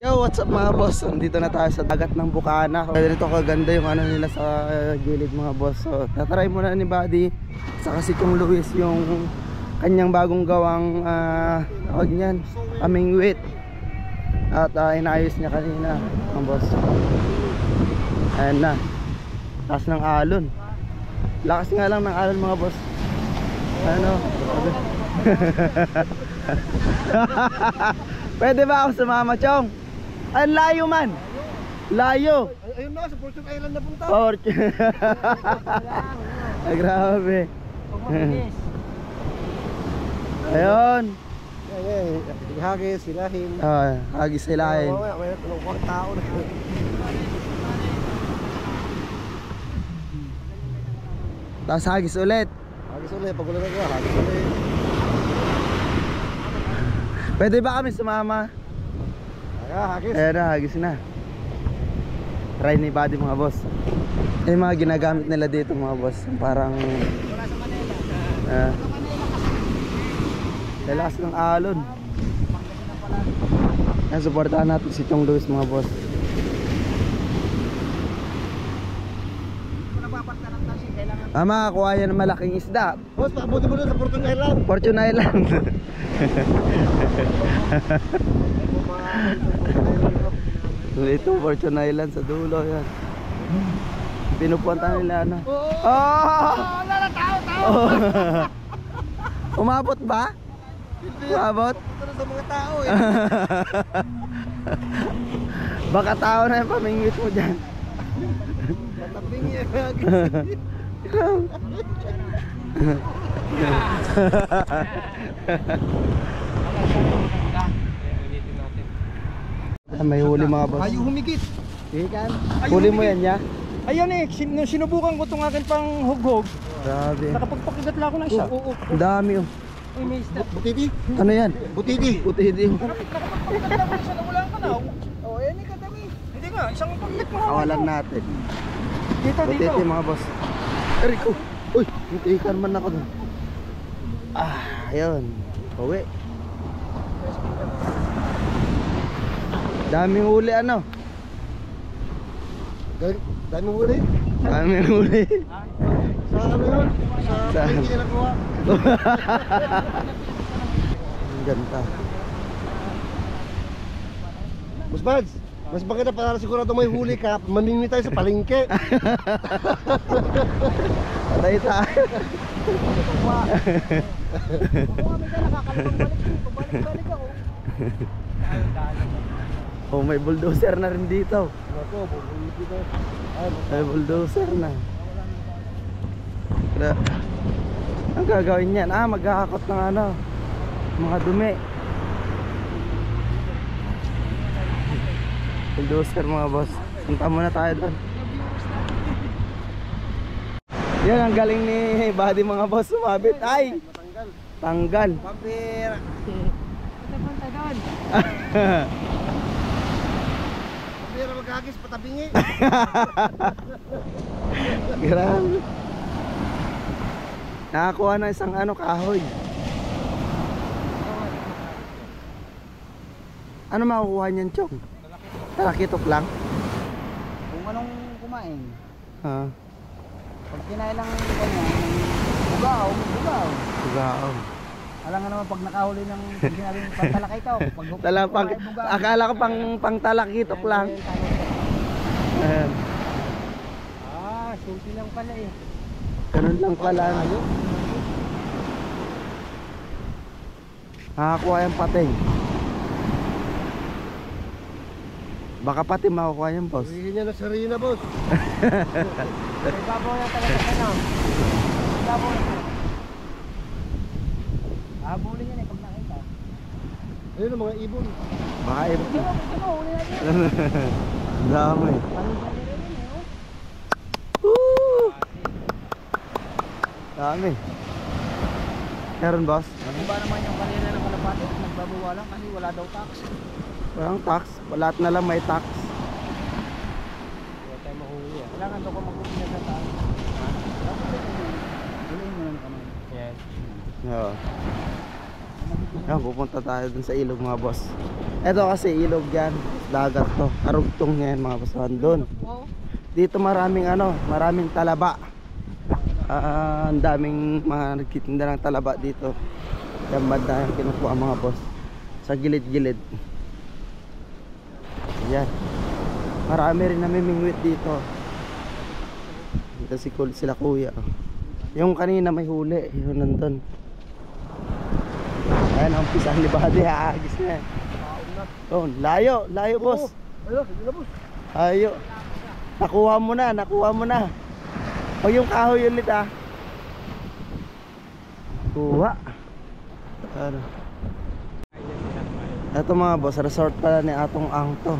Yo, what's up mga boss? Nandito na tayo sa dagat ng Bukana. Ganito kaganda yung ano nila sa gilid mga boss. So, tatry muna ni Buddy saka si Kung Luis yung kanyang bagong gawang tawag niyan, amingwit. At inaayos niya kanina mga boss. Ayan na. Taas ng alon. Lakas nga lang ng alon mga boss. Ano? Pwede ba ako sumama, Chong? Ay, layo man. Layo. Ayun na, sa Fortune Island na punta. Fortune. Ay, grabe. Ayun. Hagis, silahin. Hagis silahin. May tulong tao na. Tapos hagis ulit. Hagis ulit, pag ulit ako, hagis ulit. Pwede ba kami sumama? Hagis. Ayan na, hagis na. Try ni Buddy mga boss. Yung mga ginagamit nila dito mga boss, parang lakas ng alon. Yan, supportahan natin si Chong Luis mga boss. Makakuha yan ng malaking isda. Boss, paabuti mo doon sa Fortune Island. Fortune Island. Ito, Fortune Island sa dulo yan. Pinupunta nila ano. Wala na, tao. Umabot ba? Umabot? Punta sa mga tao eh. Baka tao na yung pamingwit mo dyan. Matabing yan. May huli mga boss. Ayaw humigit. Ikan. Huli mo yan ya? Ayun eh, sinubukan ko itong akin pang hughog. Grabe. Nakapagpakigat lang ako ng isa. Ang dami oh. Uy, may isda. Butiti. Ano yan? Butiti. Butiti. Nakapagpakigat lang ako ng isa, nawalaan ka na. Oh, ayan eh, kadami. Hindi nga, isang pagkat mo. Kawalan natin. Dito. Butiti mga boss. Eriko. Uy, ikan man ako dun. Ayun. Uwi. Daming huli ano? Daming huli? Daming huli. Sa ano yun? Sa hindi nakuha. Ang ganda. Boss Bads, mas maganda para sigurado may huli ka, mamimili tayo sa palengke. Patay tayo. Oh, may bulldozer na rin dito. May bulldozer na. Ang gagawin niyan? Maghahakot ng ano, mga dumi. Bulldozer mga boss. Punta muna tayo doon. Yan ang galing ni Buddy mga boss, sumabit. Ay! Tanggal. Pampira. Punta doon. Pampira maghagis, patabingi. Grabe. Nakakuha na isang ano, kahoy. Ano makukuha niyan, Chong? Talakitok lang? Kung anong kumain. Pag kinain lang kanya, bugaw. Bugaw. Alam nga naman pag nakahuli ng sinabi ng pantalakay ito. Akala ko pang talakitok lang. Ayan. Sulti lang pala eh. Ganun lang pala. Nakakuha yung pating. Baka pati makukuha yung boss. Huwihin niya na sarili na, boss. May babaw na talaga ka na. Babaw na talaga. Habulin yan eh pag nakita. Ayun ang mga ibon. Baka ibon. Ito, huli natin. Ang dami. Dami. Meron boss? Ano ba naman yung kanina ng kalapati? Nagbabawalan kasi wala daw tax. Walang tax. Lahat na lang may tax. Wala tayo mahuhuli. Kailangan daw ko mag-uwi sa taas. Huliin mo na naman. Yes. Oo. Pupunta tayo dun sa ilog mga boss. Ito kasi ilog yan, dagat to. Karugtong niya yan mga boss. Doon. Dito maraming talaba. Ang daming mga nagtitinda ng talaba dito. Yan banda yung kinukuha mga boss. Sa gilid-gilid. Yan. Marami rin namimingwit dito. Dito sila kuya. Yung kanina may huli, yun nandun. Ayan, ang pisang ni Buddy, haagis na yan. Oh, layo boss. Ayun, sige na boss. Ayo. Nakuha mo na. O yung kahoy ulit Kuha. Ano? Ito mga boss, resort pala ni Atong Ang to.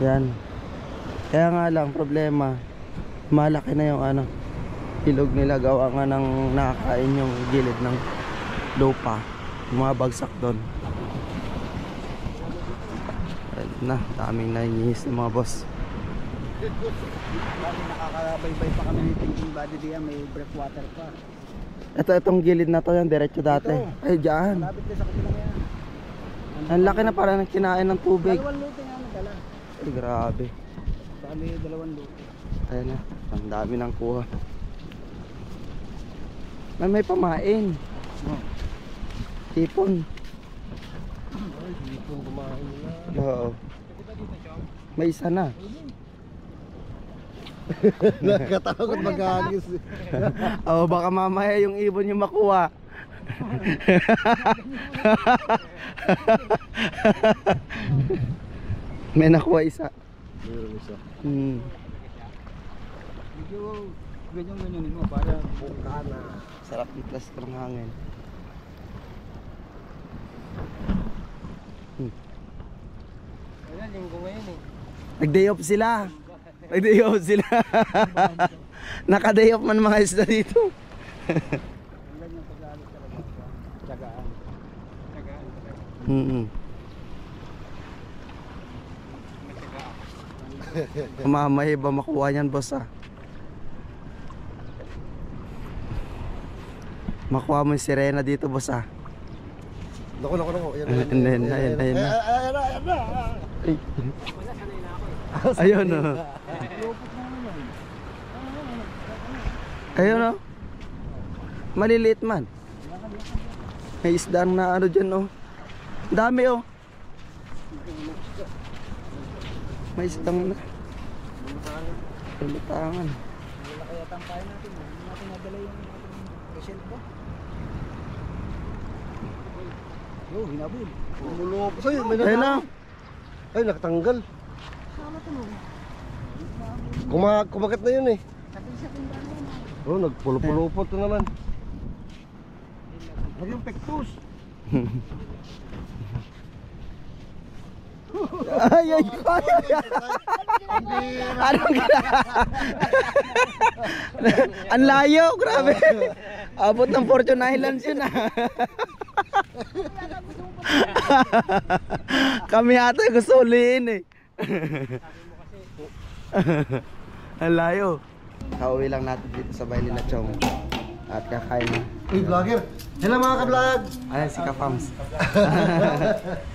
Yan. Kaya nga lang problema, malaki na yung ilog nila, gawa nga ng nakakain yung gilid ng lupa. Bumabagsak doon. Na, daming nangihis ng mga boss. Dati nakakabaybay pa kami ng thinking body diyan, may breakwater pa. Itong gilid na to, yung diretso dati. Ay, dyan. Malapit na sa kabilang yan. Ang laki na para ng kinain ng tubig. Dalawang lote nga nagdala. Ay, grabe. Bali, dalawang lote. Ayan na, ang dami ng kuha. May pamain. Tipon. Ay, dito kumain nila. Oo. May isa na. Nakatakot mag-agis. Oo, baka mamaya yung ibon yung makuha. May nakuha isa. Meron isa. Medyo ganyan mo para Bukana. Sarap yung plastic ng hangin. ayan yung gumayon Nag-day off sila. Nag-day off sila. Naka-day off man mga isda dito. Yan yung pag-aalis talaga. Tsagaan talaga. Mamaya ba makuha niyan boss Makuha mo yung sirena dito boss Naku. Ayan na. Ayun Ayun maliliit man. May isdang na dyan dami may isdang na lutangan. Wala kaya tampayan natin. Hindi natin nadala yung result ba? Yo, hinabol. Lumulupos. Ay, may Ayun na. Ay, nakatanggal. Kumagat na yun eh. Oh, nagpulupulupot na naman. Yung pektus. Ay. Anong ang layo, grabe. Abot ng Fortune Islands yun Kami ata gusto ulihin Ang layo. Kauwi lang natin dito sa bahay nila Chong. At kakain na. Uy, vlogger. Hello mga ka-vlog. Ayan si Kapams.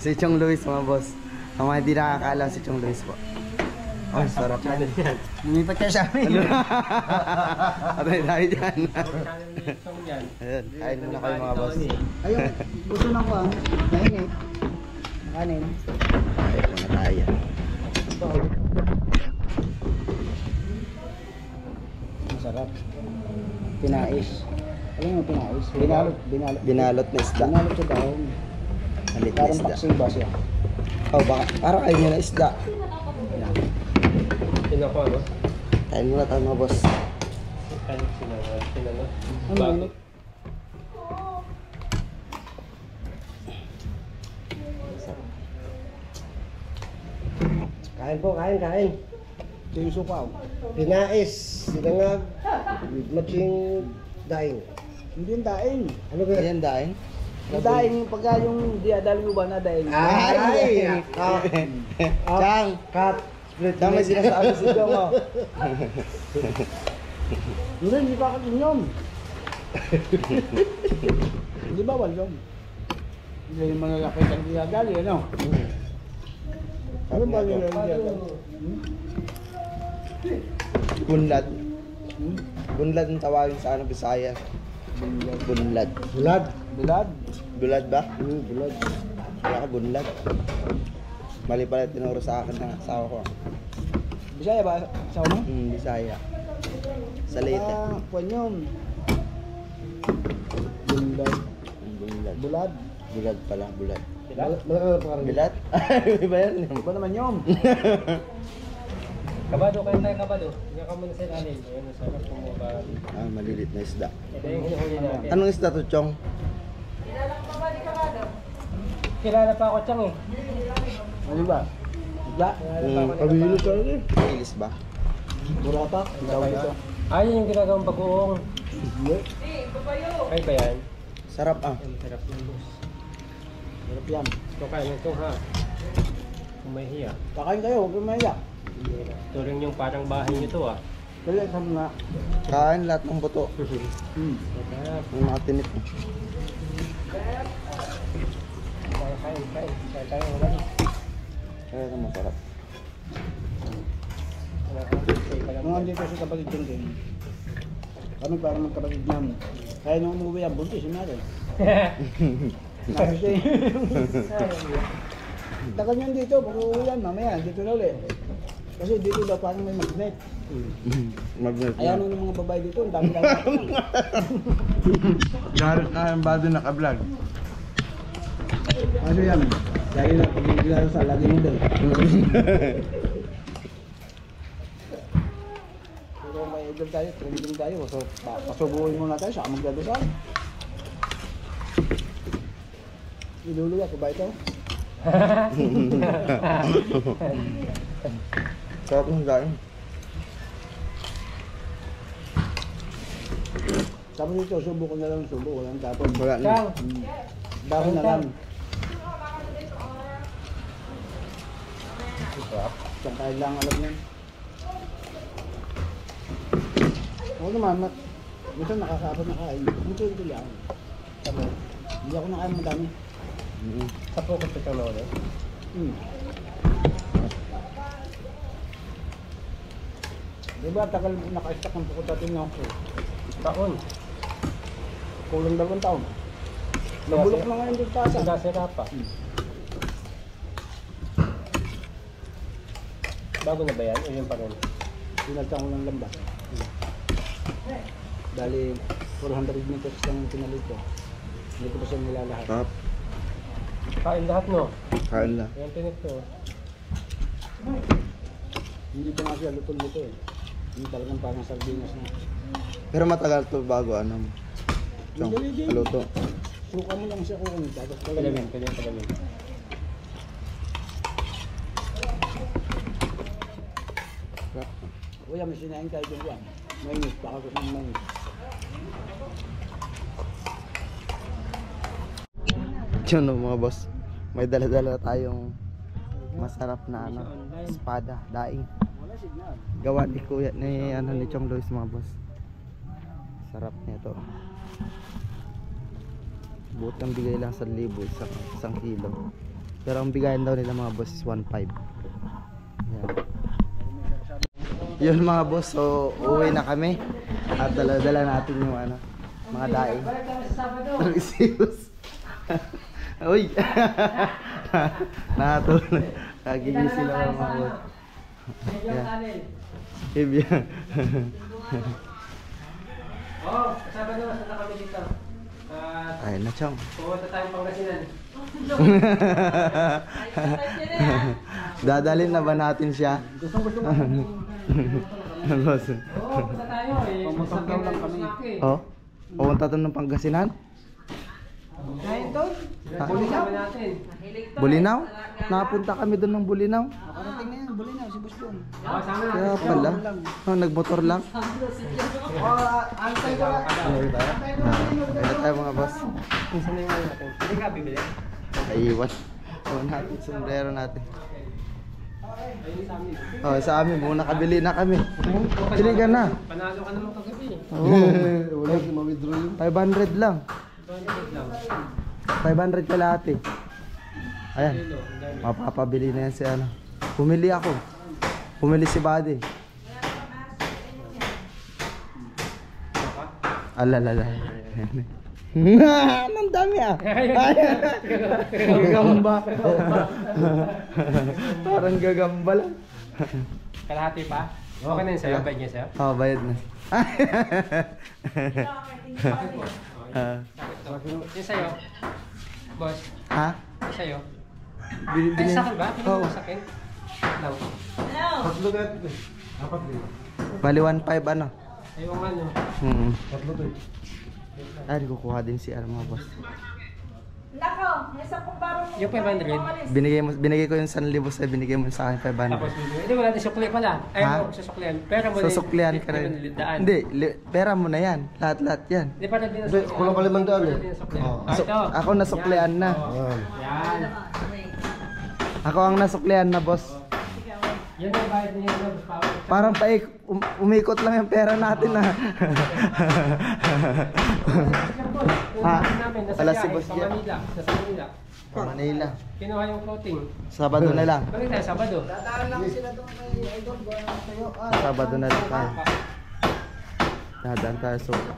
Si Chong Luis mga boss. Ang mga hindi nakakaalam si Chong Luis po. Oh, sarap na din yan. Lumipat ka sa amin. Atay tayo dyan. Ayun, kain muna kayo mga boss. Ayun, gusto ng kuha. Nahingi. Kanin. Kain muna tayo. Masarap. Pinais. Alam mo pinais? Binalot na isda. Binalot sa dahon. Malit na Parang isda. paksiw ba siya? Oh, baka parang kain nyo na isda. Pinako ano? Kain muna tayo mga boss. Ano yun? Kain po, kain. Ito yung supaw. Pinais, sinangag, with matching daing. Hindi yung daing. Ano ba yan? Ayan daing. Yung daing, pagka yung diadali mo ba na daing? Ay! Chang! Cut! Split Chang, may sinasabi si Chong Hindi pa ako yun. Hindi bawal yun. Hindi yung malalaki ang diyagali, ano? Ano ba yun ang diyagali? Bunlad. Bunlad ang tawagin sa ano, Bisaya. Bunlad. Bulad. Bilad. Bulad ba? Bulad. Wala ka bunlad. Mali pala tinuro sa akin ng asawa ko. Bisaya ba? Sa mo? Bisaya. Sa Leyte. Kwan yun. Bilad. Bunlad. Bulad. Bulad pala, bulad. Malaki pa rin. Bilat? Iba yan. Iba naman yun. Kabado, kaya tayo kabado. Hindi ka muna sa ilalim. Ayun, sarap pumaba. Malilit na isda. Ito yung hinahuli natin. Anong isda to, Chong? Kilala pa ako, Chang eh. Ano ba? Isda? Kabilo ka rin. Ilis ba? Buratak? Ang tawag ito. Ah, yun yung ginagawang bagoong. Ay ba yan? Sarap ah. Ang sarap ng bus. Sarap yan. Ito kain ito ha. Kung may hiya. Kakain kayo, huwag kayong mahiya. Ito rin yung parang bahay nyo to ah. Dali, saan na? Kain lahat ng buto. Sarap. Yung mga tinip. Kain. Kain tayo. Wala. Kaya ito masarap. Wala ka. Stay ka lang. Nung andito sa kapatid ko din, kami parang magkapatid namin. Kaya nung umuwi ang buntis, yun natin. Kasi, tagal yan dito, pag-uwi yan, mamaya, dito na ulit. Kasi dito daw parang may magnet. Magnet Ayan nung mga babae dito, ang dami-dami. Garit na yung bado naka-vlog. Ano yan? Lagi na pag-igilala sa lagi mo din. Pero may idol tayo, trending tayo. So, pasubuhin muna tayo, saka magdadasal. Iluluya ko ba ito? Sarap ng gain. Tapos ito, subo ko na lang, subo ko lang. Tapos, Wala na. Chang! dahon na lang. Saan tayo lang alam yan? Oo naman, minsan nakakaabot na kain. Ito lang. Hindi ako nakain madami. Sa focus ito na ulit. Diba, tagal naka-stack ng pukot natin ng Taon. kulang 2 taon. Nabulok na ngayon doon tasa. Sira pa. Bago na ba yan? O yun pa rin? Pinalta ko ng lamba. Dali, 400 meters lang yung pinalit ko. Hindi ko pa siya nilalahat. Sarap. Kain lahat no? Kain na. Yan tinik to. Hindi pa nga siya lutol-luto eh. Hindi talagang parang sardinas na. Pero matagal to bago ano. Chong, haluto. Suka mo lang siya kukunin. Tapos Palamin, pwede yung palamin. Kuya, may sinain tayo dyan buwan. Mainit, baka gusto ng mainit. Yun no, mga boss. May dala-dala tayong masarap na ano, espada, daing. Wala signal. Gawa ni Kuya ni ano ni Chong Luis mga boss. Sarap nito. Butang bigay lang 1,000 isang kilo. Pero ang bigayan daw nila mga boss is 1.5. Yan. Yun mga boss, so uwi na kami. At dala-dala natin yung ano, mga daing. Serious. Uy. Nakatulog. Kagigising lang mga boss. Yan. Ibyan. Oh, kasama naman sa kami dito. At Ay na Chong. pumunta tayong Pangasinan. Dadalhin na ba natin siya? Gusto mo. Boss. Oo, punta tayo eh. Pumapagaw lang kami. Oh, pumunta to ng Pangasinan? Kain to? Bulinaw natin. Bulinaw? Napunta kami doon ng Bulinaw. Nakarating na yan, buli na, si Boss John. Oh, sama natin. Kaya pala. Oh, nagmotor lang. Antay ko lang. Kaya tayo mga boss. Saan na yung ano natin? Hindi ka bibili? Naiwan. Oh, natin sombrero natin. Ayun sa amin. Oh, sa amin muna kabili na kami. Bili ka na. Panalo ka naman kagabi. Oo. Wala, ma-withdraw yun. 500 lang. 200 lang. 500 kalahati. Ayan. Mapapabili na yan si ano. Pumili ako. Pumili si Buddy. Alalala. Ang dami ah. Gagamba. Parang gagamba lang. Kalahati pa? Okay na yun sa'yo? Bayad niya sa'yo? Oh, bayad na. Yung sa'yo? Boss? Ha? Yung sa'yo? Bili. Ay, sakin ba? Oo. Sakin? Lang. Tatlo na ito eh. Apat din. Bali 1.5 ano? Ayaw nga nyo. Tatlo to eh. Ay, kukuha din si ano mga boss. Nako, may 10 barong mo. Yung 500? Binigay ko yung 1,000 sa'yo, binigay mo sa akin 500. Tapos, hindi mo natin sukli pala. Ay, Ha? susuklihan. Pera mo Susuklihan ka rin. Hindi, pera mo na yan. Lahat yan. Hindi pa natin Hindi, kulang pa 500 eh. Ako nasuklihan na. Ayan. Yan. Ako ang nasuklihan na boss. Yan ang bayad niya ng power. Parang umikot lang yung pera natin na. Ha? Alas si boss Sa Jeff. Manila. Sa Manila. Manila. Kinuha yung clothing. Sabado na lang. Balik tayo, Sabado. Dadaan lang sila doon kay Idol. Buwan tayo. Sabado na lang tayo. Dadaan tayo suka.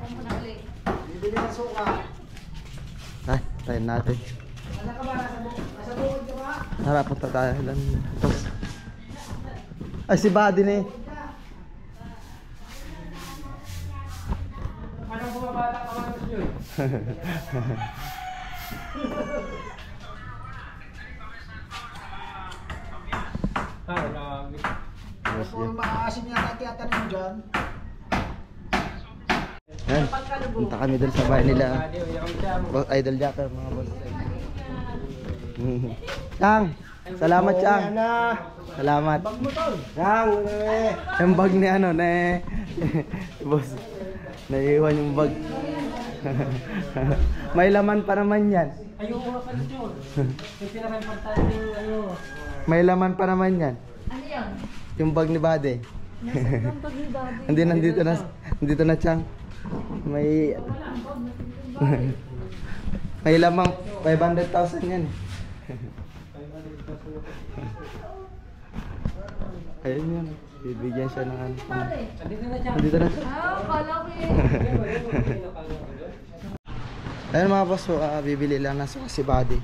Bibili ng suka. Ay, tayo natin. Ano ka ba? Nasa bukod ka ba? Tara, punta tayo lang. Tapos. Ay, si Buddy na eh. Parang bumabata ka man yun. Ah, grabe. Boss Kung maasim yata tiyatanim dyan. yan. Punta kami dun sa bahay nila. Bali, uyak kami dyan. Boss, Idol Jacker, mga boss. Chang! Salamat, Chang! Salamat. Bag mo tol. Yang, Yung bag ni ano, na boss. Naiiwan yung bag. May laman pa naman yan. Ayoko nga pala yun. Yung pinaka-importante yung ano. May laman pa naman yan. Ano yan? Yung bag ni Buddy. Ang pag ni Daddy. Hindi, nandito na, Chang. May... May lamang 500,000 yan. Ayun yun. Bibigyan siya ng ano. Andito na siya. Nandito na siya. Ah, kala ko eh. Ayun mga boss, bibili lang na suka si Buddy.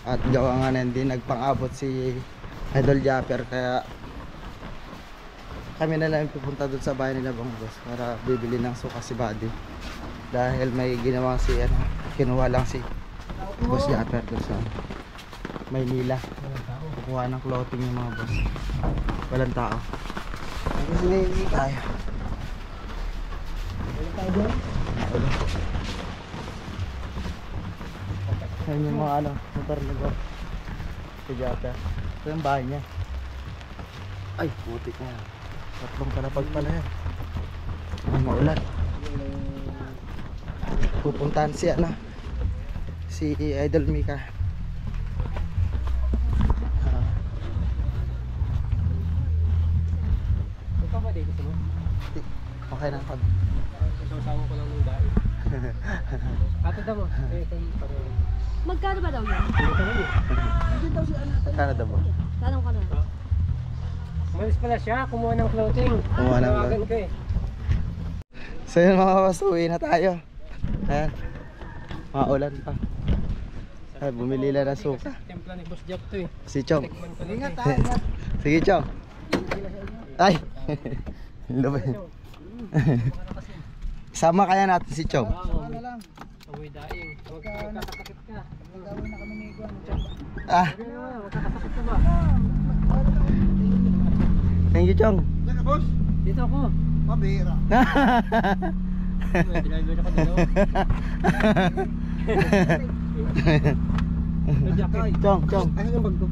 At gawa nga na hindi nagpang-abot si Idol Japper. Kaya kami na lang pupunta doon sa bahay nila mga boss para bibili ng suka si Buddy. Dahil may ginawa si ano, kinuha lang si Boss Japper doon sa Maynila. Kukuha ng clothing yung mga boss. Walang tao. Hindi tayo. Ayun yung mga ano, motor na go. Si Japper. Ito yung bahay niya. Ay, putik na yan. Tatlong kalapag pala yan. Ang maulan. Pupuntahan si ano, si Idol Mika. Ikaw ba dito sa mo? Okay na pag. Sasawa ko lang ng dahil. Ato daw mo. Eh, kung parang... Magkano ba daw yan? Canada ba? Tanong ka na. Umalis pala siya, kumuha ng clothing. Kumuha ng Tawagan ko eh. So yun mga boss, uwi na tayo. Ayan. Maulan pa. Ay, bumili lang ng suka. Templa ni Boss Jack to eh. Si Chong. Tikman ko lang Ingat eh. ha, ingat. Sige Chong. Ay! Lubay. Sama kaya natin si Chong. Oo, Ano lang. amoy daing. Magkakasakit ka. Gagawin na kami ni Guan. Ah, Magkakasakit ka ba? thank you Chong. Teka boss. Dito ako. Mabira. May driver ako dito. Chong, Chong. Ano yung bag ko?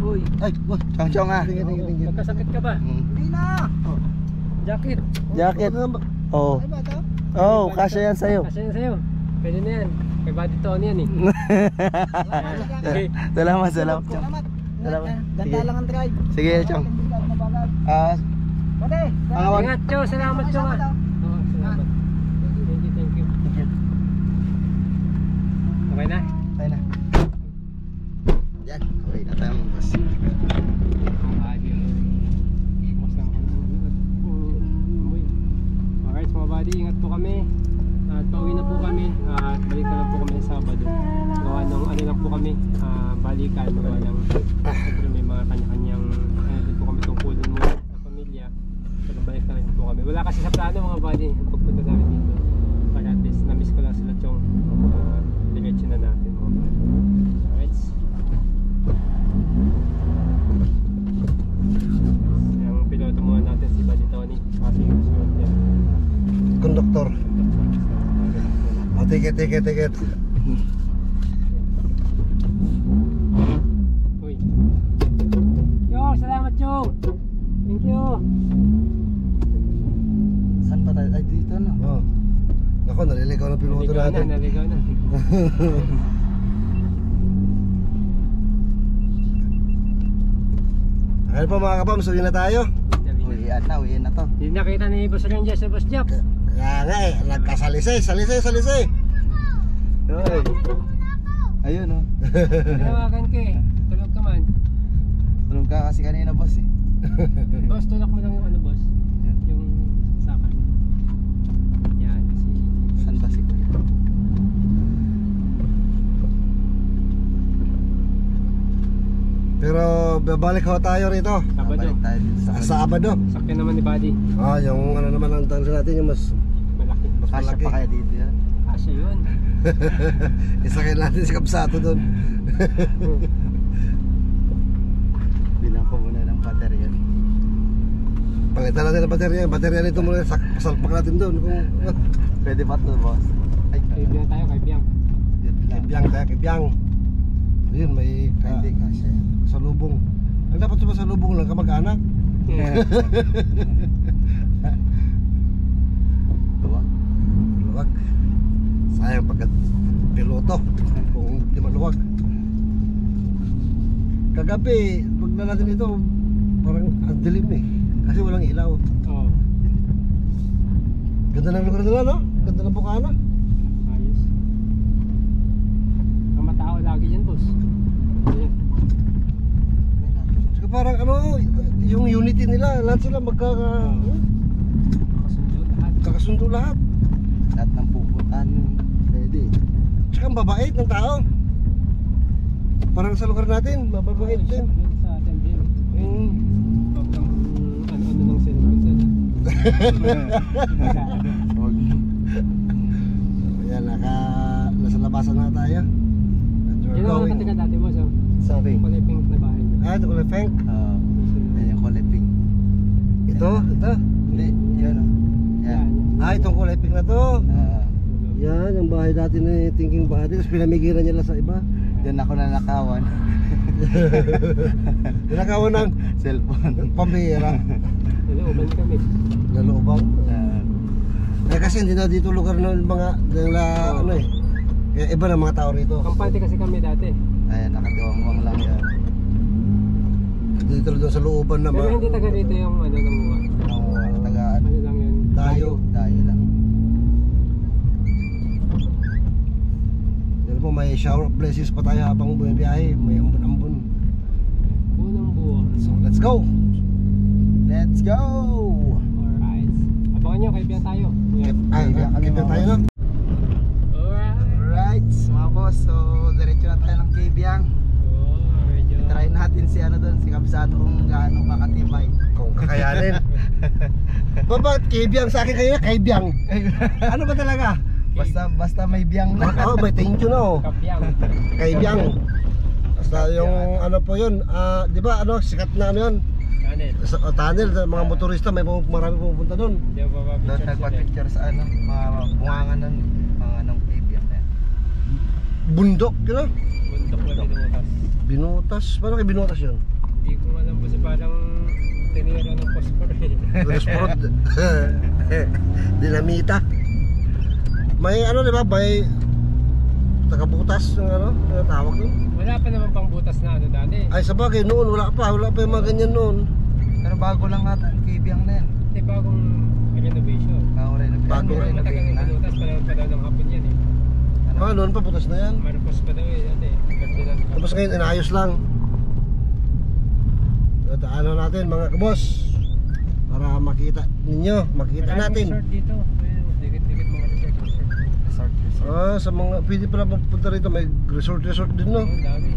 Uy, Ay, boss. Chong, Chong ah. magkasakit ka ba? Hindi na. Jacket. Jacket. Oh. Ay ba ito? Oh, kasya yan sa'yo. Kasi yan sa'yo. Pwede na yan. Kay Buddy Tony yan eh. Salamat, salamat Chong. Salamat. Salamat. Ganda Sige. lang ang drive. Sige Chong. Mabagal. Ah, Pwede. ang awag. Ingat, Cho. Salamat, Cho. Salamat, ah. Oo, salamat. Thank you, thank you. Okay na? tayo mga boss. Alright mga buddy, ingat po kami. At pauwi na po kami. At balik na lang po kami sa Sabado. Gawa ng ano lang po kami. Balikan. Gawa ng siyempre may mga kanya-kanyang din po kami tungkulin mo sa pamilya. Pero balik na lang po kami. Wala kasi sa plano mga buddy. Ang pagpunta namin dito. Para at least na-miss ko lang sila Chong. Diretso na natin mga buddy. Alright. Yung piloto muna natin si Buddy Tony. Kasi yung susunod niya. Konduktor. Oh, ticket. Uy. Yo, salamat Chong. Thank you. Saan ba tayo? Ay, dito na. Oh. Ako, naliligaw ng piloto natin. Naligaw na. Ayun po mga kapams, uwi na tayo. Uwiin na to. Hindi nakita ni Boss Ranger sa Boss Jack. Kaya nga eh, nagkasalisay. Hoy. Ayun oh. Tinawagan ka eh. Tulog ka man. Tulog ka kasi kanina boss eh. Boss, tulak mo lang yung ano boss. Yan. Yung sakan. Yan. Saan ba si Kuya? Pero babalik ho tayo rito. Sabado. Balik tayo dito sa Sabado. Sakyan naman ni Buddy. Ah, yung ano naman ang tanong natin, yung mas Malaki. Kasya malaki. pa kaya dito yan. Asya yun. Isakay natin si Kapsato doon. Bilang ko muna ng baterya. Palitan natin ang baterya. Baterya nito muna, pasalpak natin doon. Kung Pwede ba to boss? Ay, Kaibiyan tayo, kaibiyan. Kibiyang. Ayun, may Hindi kasya yan. salubong. Ang dapat ba salubong lang kamag-anak? Luwag. Luwag. Sayang pagkat piloto kung di maluwag. Kagabi, pag natin ito, parang ang dilim eh. Kasi walang ilaw. Oo. Ganda ng lugar nila, no? Ganda ng bukana. Ayos. Ang matao lagi dyan boss. Ayan. Saka parang ano, yung unity nila, lahat sila Kasundo lahat. kakasundo lahat. Lahat ng puputan. Pwede. Tsaka ang babait ng tao. Parang sa lugar natin, mababait din. Sa atin din. Mm. Pagkang ano-ano ng cellphone dyan. Huwag. Ayan, nasa labasan na tayo. And we're Yan ang going. nakatikan dati boss. Oh. Sabi. Kulay pink na bahay. Ah, ito kulay Fenk. Yan yung kulay pink. Ito. Hindi, yan oh. Yan. Ah, itong kulay pink na to. Ah, Yan, yung bahay dati ni Thinking Buddy. Tapos pinamigiran niya lang sa iba. Diyan ako nanakawan. Tinakawan ng Cellphone. pambihira. Nalooban kami. Lalubang. Ah, Eh kasi hindi na dito lugar ng mga ano eh. Kaya iba na mga tao rito. Kampante kasi kami dati. ayan, nakatiwang-wang lang yan. Dito doon sa looban na Pero hindi taga dito yung ano namuha. Ang tagaan. Ano lang yun. tayo. Tayo lang. Yan po, may shower of blessings pa tayo habang bumibiyahe. May ambon-ambon. Unang buo. So let's go! Let's go! Alright. Abangan nyo, kaibigan tayo. Yan. Kipin tayo na. Alright. Alright, mga boss. So, diretso na tayo ng Kibyang. Oh, medyo. Try natin si ano doon, si Kabsato kung gaano kakatibay. Kung kakayanin. Bakit kaibiyang sa akin kayo? Kaibiyang. Ano ba talaga? Basta may biyang na. Oo, may thank you na oh. Kapyang. Kaibiyang. Basta yung ano po yun, di ba ano, sikat na ano yun? Tunnel. Sa tunnel, sa mga motorista, may marami pumupunta doon. Hindi ako Doon papapicture sila. nagpa-picture sa ano, mga bungangan ng mga anong Kibyang na yan. Bundok, you know? Bundok na binutas. Binutas, paano kay binutas yun? Hindi ko alam po sa parang tinira ng phosphor eh. Resprod. Dinamita. May ano, di ba? May tagabutas yung ano, yung tawag doon. Wala pa naman pang butas na ano dati. Ay, sa bagay, noon, wala pa yung mga ganyan noon. Pero bago lang ata ang Kibyang na yan. Hindi bagong renovation. Bago rin ang Bago Pero rin. matagal na binutas, panahon pa daw ng hapon yan eh. Mga noon pa, butas na yan. Marcos pa daw eh dati. Ferdinand. Tapos ngayon, inayos lang. Ano natin mga kabos, para makita ninyo, makita natin. Resort dito. Dikit-dikit mga resort. Sa mga pwede pala magpunta rito, may resort din, no? Ang dami.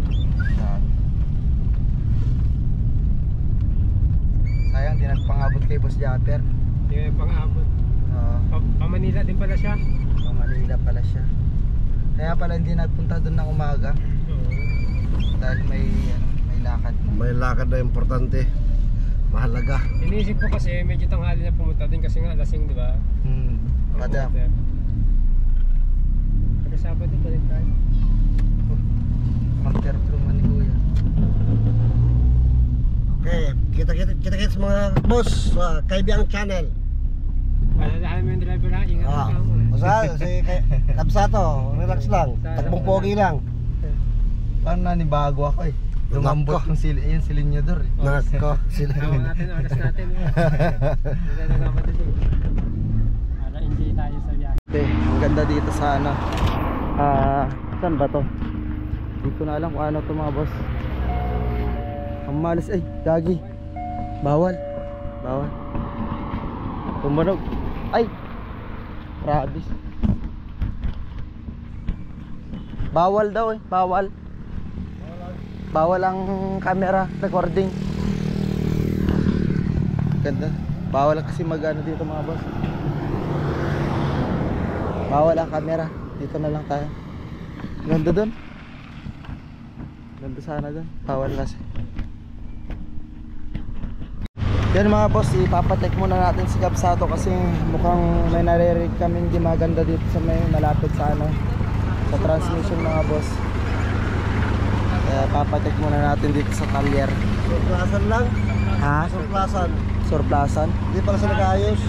Sayang, di nagpangabot kay Boss Japper. Hindi kayo pang-abot. Pa-Manila din pala siya. Manila pala siya. Kaya pala hindi nagpunta doon ng umaga. Dahil may lakad na. May lakad na importante, mahalaga. Iniisip ko kasi medyo tanghali na pumunta din kasi nga lasing, di ba? Kada. Pagkasabot din balik tayo. Counter-through man ni Kuya. Okay, kita sa mga boss sa Kaibiang Channel. Alalahan mo yung driver ha, ingat ka mo. Si Kabsato, relax lang, takbong pogi lang. Paano nanibago ako eh. Lumambot Nako. ng silinyador eh. Nako, sila. Tawa natin, oras natin. Hindi na nagkapatid eh. Para enjoy tayo sa biyahe. Ang ganda dito sa ano. Saan ba to? Hindi ko na alam kung ano to mga boss. Ang malas ay, gagi. Bawal. Tumanog. Ay. Rabis. Bawal daw eh, bawal. Bawal ang camera recording. Ganda. Bawal kasi magano dito mga boss. Bawal ang camera. Dito na lang tayo. Ganda dun. Ganda sana dun. Bawal kasi. Yan mga boss, ipapacheck muna natin si Kabsato kasi mukhang may naririnig kami hindi maganda dito sa may malapit sa ano, sa transmission mga boss. Kaya papacheck muna natin dito sa talyer. Surplasan lang. Ha? Surplasan. Surplasan? Hindi pala sila nag-ayos.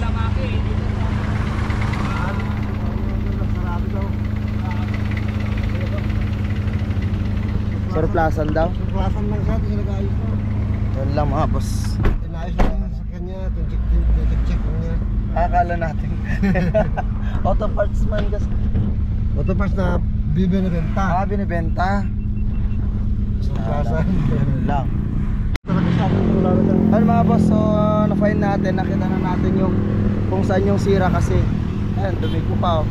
Surplasan daw? Surplasan lang siya, hindi sila nag-ayos. Yan lang mga boss. Inayos lang sa kanya, check niya. Akala natin auto parts man kasi. Auto parts na bibenta. Binibenta. Surplasan. Yan lang. Talaga siya, wala na siyang Ano mga boss, so na-find natin, nakita na natin yung kung saan yung sira kasi. Ayan, damit ko pa oh.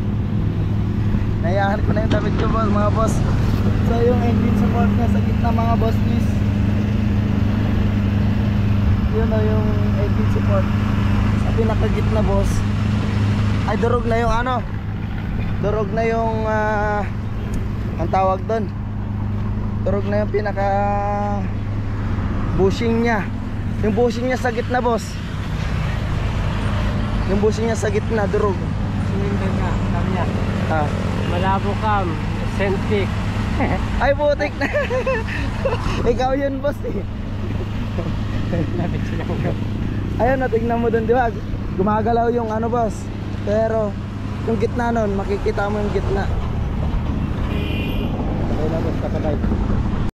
Nayahan ko na yung damit ko boss, mga boss. So yung engine support niya sa gitna mga boss please. Yun o yung engine support sa pinakagitna boss. Ay durog na yung ano, durog na yung ang tawag doon, durog na yung pinaka bushing niya. Yung bushing niya sa gitna boss. Yung bushing niya sa gitna durog. Sumindan ka, sabi niya. Malabo cam, centric. Ay putik na. Ikaw yun boss eh. Lapit sila ko. Ayun, natignan mo dun, di ba? Gumagalaw yung ano boss. Pero yung gitna nun, makikita mo yung gitna. Ayun na boss, kakabay.